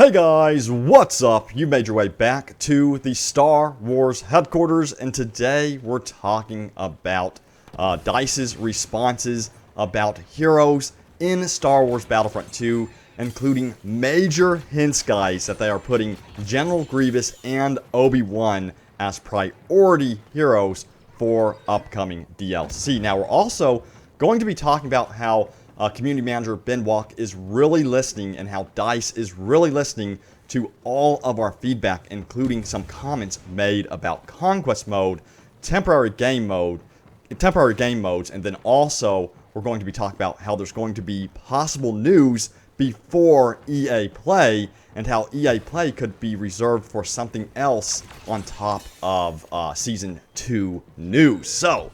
Hey guys, what's up? You made your way back to the Star Wars headquarters, and today we're talking about DICE's responses about heroes in Star Wars Battlefront 2, including major hints, guys, that they are putting General Grievous and Obi-Wan as priority heroes for upcoming DLC. Now, we're also going to be talking about how community manager Ben Walk is really listening and how DICE is really listening to all of our feedback, including some comments made about conquest mode, temporary game modes, and then also we're going to be talking about how there's going to be possible news before EA Play and how EA Play could be reserved for something else on top of Season 2 news. So,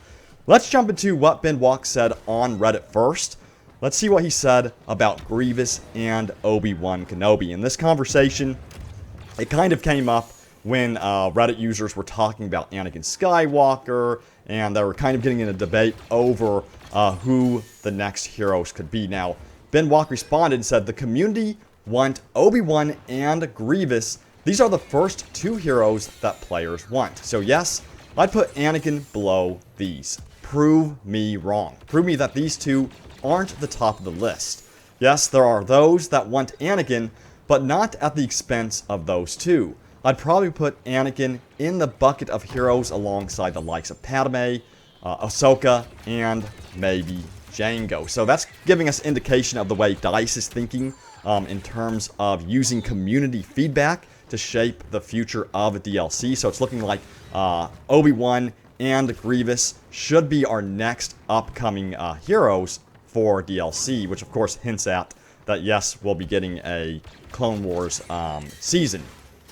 let's jump into what Ben Walk said on Reddit first. Let's see what he said about Grievous and Obi-Wan Kenobi. In this conversation, it kind of came up when Reddit users were talking about Anakin Skywalker, and they were kind of getting in a debate over who the next heroes could be. Now, Ben Walk responded and said, the community want Obi-Wan and Grievous. These are the first two heroes that players want. So yes, I'd put Anakin below these. Prove me wrong. Prove me that these two aren't the top of the list. Yes, there are those that want Anakin, but not at the expense of those two. I'd probably put Anakin in the bucket of heroes alongside the likes of Padme, Ahsoka, and maybe Jango. So that's giving us indication of the way DICE is thinking in terms of using community feedback to shape the future of a DLC. So it's looking like Obi-Wan and Grievous should be our next upcoming heroes for DLC, which of course hints at that yes, we'll be getting a Clone Wars season.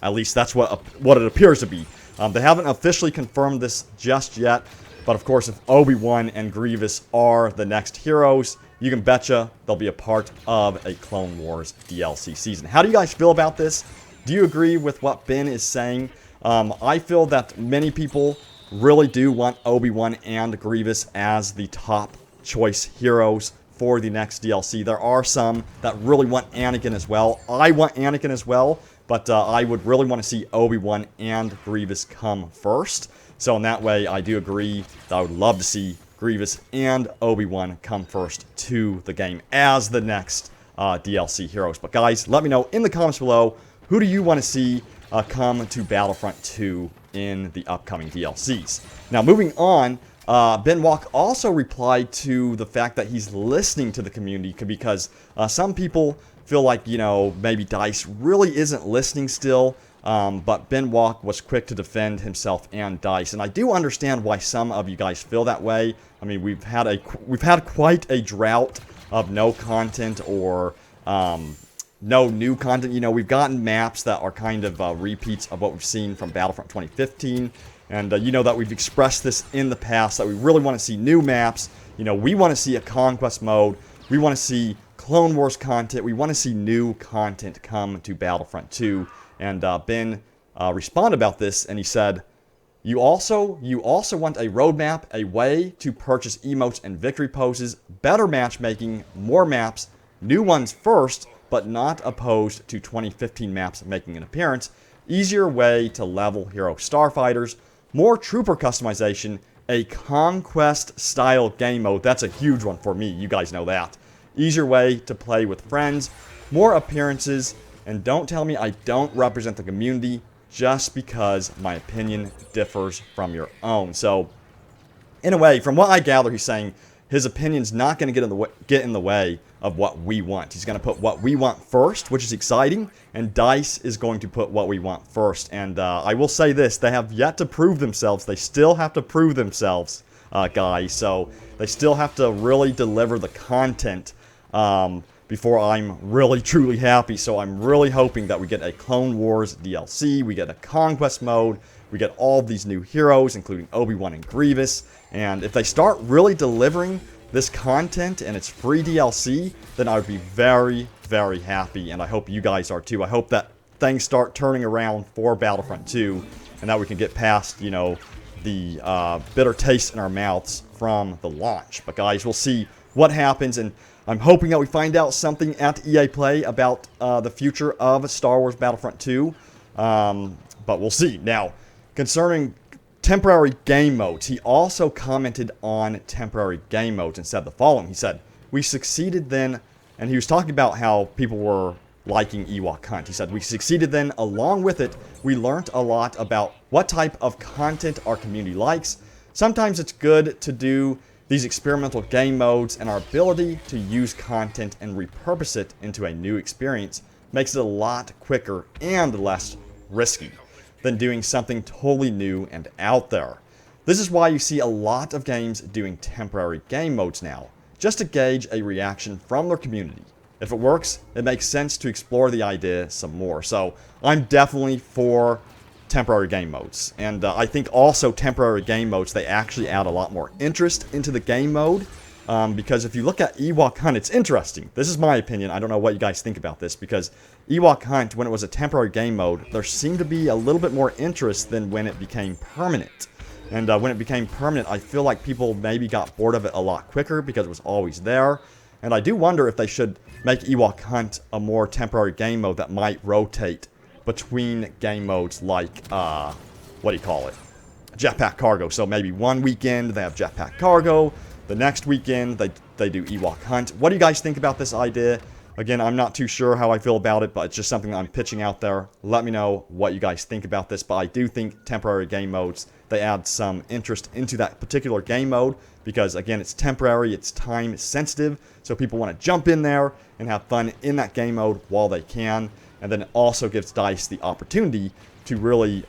At least that's what it appears to be. They haven't officially confirmed this just yet, but of course if Obi-Wan and Grievous are the next heroes, you can betcha they'll be a part of a Clone Wars DLC season. How do you guys feel about this? Do you agree with what Ben is saying? I feel that many people really do want Obi-Wan and Grievous as the top choice heroes for the next DLC. There are some that really want Anakin as well. I want Anakin as well, but I would really want to see Obi-Wan and Grievous come first. So in that way, I do agree that I would love to see Grievous and Obi-Wan come first to the game as the next DLC heroes. But guys, let me know in the comments below, who do you want to see come to Battlefront 2 in the upcoming DLCs? Now, moving on, Ben Walk also replied to the fact that he's listening to the community because some people feel like, you know, maybe DICE really isn't listening still, but Ben Walk was quick to defend himself and DICE, and I do understand why some of you guys feel that way. I mean, we've had quite a drought of no content or no new content. You know, we've gotten maps that are kind of repeats of what we've seen from Battlefront 2015. And you know that we've expressed this in the past, that we really want to see new maps. You know, we want to see a conquest mode. We want to see Clone Wars content. We want to see new content come to Battlefront 2. And Ben responded about this, and he said, You also want a roadmap, a way to purchase emotes and victory poses, better matchmaking, more maps, new ones first, but not opposed to 2015 maps making an appearance, easier way to level hero starfighters, more trooper customization, a conquest-style game mode. That's a huge one for me. You guys know that. Easier way to play with friends, more appearances, and don't tell me I don't represent the community just because my opinion differs from your own. So, in a way, from what I gather, he's saying his opinion's not going to get in the way of what we want. He's going to put what we want first, which is exciting, and DICE is going to put what we want first. And I will say this, they have yet to prove themselves. They still have to prove themselves, guys. So they still have to really deliver the content before I'm really, truly happy. So I'm really hoping that we get a Clone Wars DLC, we get a conquest mode, we get all of these new heroes, including Obi-Wan and Grievous. And if they start really delivering this content and it's free DLC, then I would be very, very happy, and I hope you guys are too. I hope that things start turning around for Battlefront 2, and that we can get past, you know, the bitter taste in our mouths from the launch. But guys, we'll see what happens, and I'm hoping that we find out something at EA Play about the future of Star Wars Battlefront 2. But we'll see. Now, concerning temporary game modes, he also commented on temporary game modes and said the following. He said, "We succeeded then," and he was talking about how people were liking Ewok Hunt. He said, "We succeeded then. Along with it, we learned a lot about what type of content our community likes. Sometimes it's good to do these experimental game modes, and our ability to use content and repurpose it into a new experience makes it a lot quicker and less risky than doing something totally new and out there. This is why you see a lot of games doing temporary game modes now, just to gauge a reaction from their community. If it works, it makes sense to explore the idea some more." So I'm definitely for temporary game modes. And I think also temporary game modes, they actually add a lot more interest into the game mode. Because if you look at Ewok Hunt, it's interesting. This is my opinion. I don't know what you guys think about this. Because Ewok Hunt, when it was a temporary game mode, there seemed to be a little bit more interest than when it became permanent. And when it became permanent, I feel like people maybe got bored of it a lot quicker because it was always there. And I do wonder if they should make Ewok Hunt a more temporary game mode that might rotate between game modes like, what do you call it? Jetpack Cargo. So maybe one weekend they have Jetpack Cargo. The next weekend they do Ewok Hunt. What do you guys think about this idea? Again, I'm not too sure how I feel about it, but it's just something I'm pitching out there. Let me know what you guys think about this. But I do think temporary game modes, they add some interest into that particular game mode. Because, again, it's temporary, it's time sensitive. So people want to jump in there and have fun in that game mode while they can. And then it also gives DICE the opportunity to really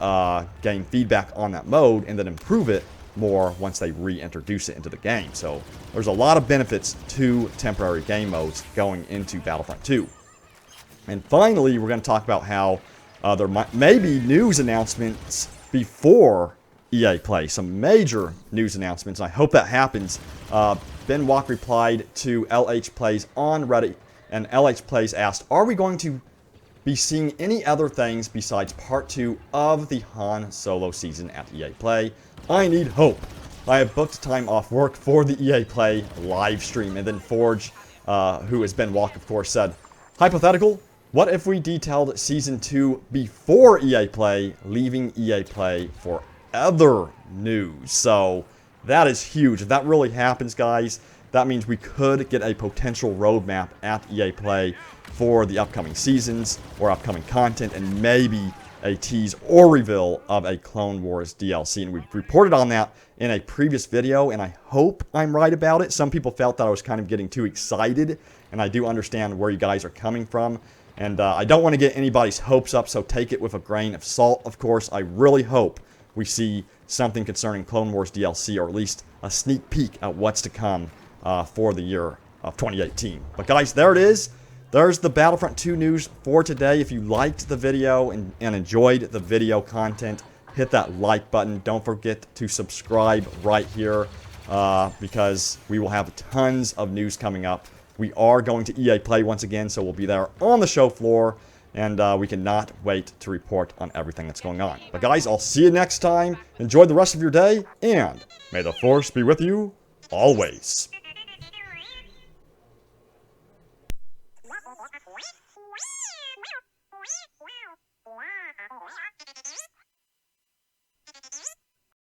gain feedback on that mode and then improve it more once they reintroduce it into the game. So there's a lot of benefits to temporary game modes going into Battlefront 2. And finally, we're going to talk about how there may be news announcements before EA Play. Some major news announcements. I hope that happens. Ben Walk replied to LH Plays on Reddit, and LH Plays asked, "Are we going to be seeing any other things besides Part 2 of the Han Solo season at EA Play? I need hope. I have booked time off work for the EA Play live stream." And then Forge, who has been Walk, of course, said, "Hypothetical, what if we detailed Season 2 before EA Play, leaving EA Play for other news?" So that is huge. If that really happens, guys, that means we could get a potential roadmap at EA Play for the upcoming seasons or upcoming content, and maybe a tease or reveal of a Clone Wars DLC. And we've reported on that in a previous video, and I hope I'm right about it. Some people felt that I was kind of getting too excited, and I do understand where you guys are coming from. And I don't want to get anybody's hopes up, so take it with a grain of salt, of course. I really hope we see something concerning Clone Wars DLC, or at least a sneak peek at what's to come for the year of 2018. But guys, there it is. There's the Battlefront 2 news for today. If you liked the video and enjoyed the video content, hit that like button. Don't forget to subscribe right here because we will have tons of news coming up. We are going to EA Play once again, so we'll be there on the show floor, and we cannot wait to report on everything that's going on. But guys, I'll see you next time. Enjoy the rest of your day, and may the Force be with you always.